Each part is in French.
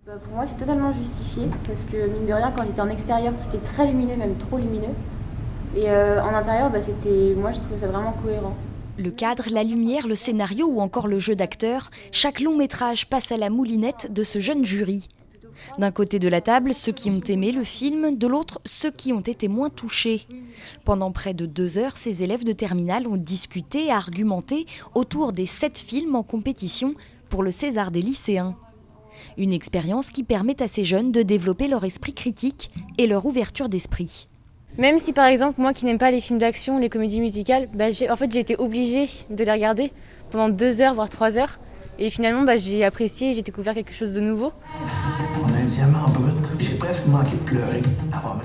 Pour moi, c'est totalement justifié parce que mine de rien, quand j'étais en extérieur, c'était très lumineux, même trop lumineux. Et en intérieur, moi je trouvais ça vraiment cohérent. Le cadre, la lumière, le scénario ou encore le jeu d'acteur, chaque long métrage passe à la moulinette de ce jeune jury. D'un côté de la table, ceux qui ont aimé le film, de l'autre, ceux qui ont été moins touchés. Pendant près de 2 heures, ces élèves de terminale ont discuté et argumenté autour des 7 films en compétition pour le César des lycéens. Une expérience qui permet à ces jeunes de développer leur esprit critique et leur ouverture d'esprit. Même si par exemple, moi qui n'aime pas les films d'action, les comédies musicales, j'ai été obligée de les regarder pendant 2 heures, voire 3 heures. Et finalement, j'ai apprécié et j'ai découvert quelque chose de nouveau. On a un diamant brut, j'ai presque manqué de pleurer.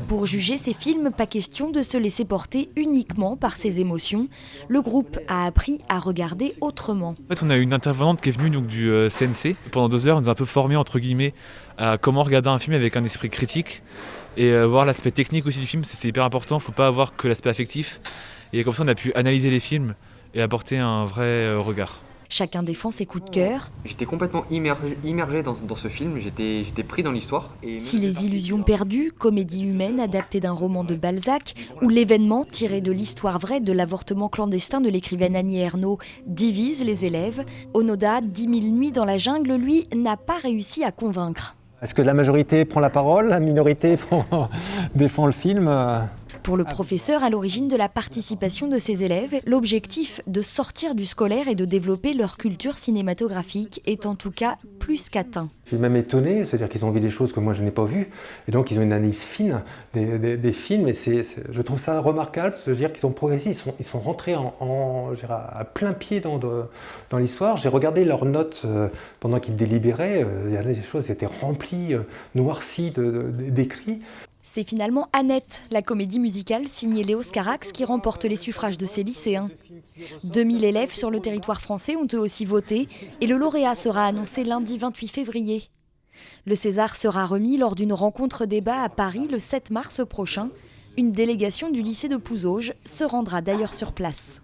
Pour juger ces films, pas question de se laisser porter uniquement par ses émotions. Le groupe a appris à regarder autrement. En fait, on a une intervenante qui est venue du CNC. Pendant 2 heures, on nous a un peu formés, entre guillemets, à comment regarder un film avec un esprit critique. Et voir l'aspect technique aussi du film, c'est hyper important. Il ne faut pas avoir que l'aspect affectif. Et comme ça, on a pu analyser les films et apporter un vrai regard. Chacun défend ses coups de cœur. J'étais complètement immergé dans ce film, j'étais pris dans l'histoire. Si les illusions perdues, comédie humaine adaptée d'un roman de Balzac, ou l'événement tiré de l'histoire vraie de l'avortement clandestin de l'écrivaine Annie Ernaux divise les élèves, Onoda, 10 000 nuits dans la jungle, lui, n'a pas réussi à convaincre. Est-ce que la majorité prend la parole, la minorité défend le film ? Pour le professeur à l'origine de la participation de ses élèves, l'objectif de sortir du scolaire et de développer leur culture cinématographique est en tout cas plus qu'atteint. Je suis même étonné, c'est-à-dire qu'ils ont vu des choses que moi je n'ai pas vues, et donc ils ont une analyse fine des films, et je trouve ça remarquable, c'est-à-dire qu'ils ont progressé, ils sont rentrés à plein pied dans l'histoire. J'ai regardé leurs notes pendant qu'ils délibéraient, il y avait des choses qui étaient remplies, noircies d'écrits. C'est finalement Annette, la comédie musicale signée Léo Scarax, qui remporte les suffrages de ses lycéens. 2000 élèves sur le territoire français ont eux aussi voté et le lauréat sera annoncé lundi 28 février. Le César sera remis lors d'une rencontre débat à Paris le 7 mars prochain. Une délégation du lycée de Pouzauges se rendra d'ailleurs sur place.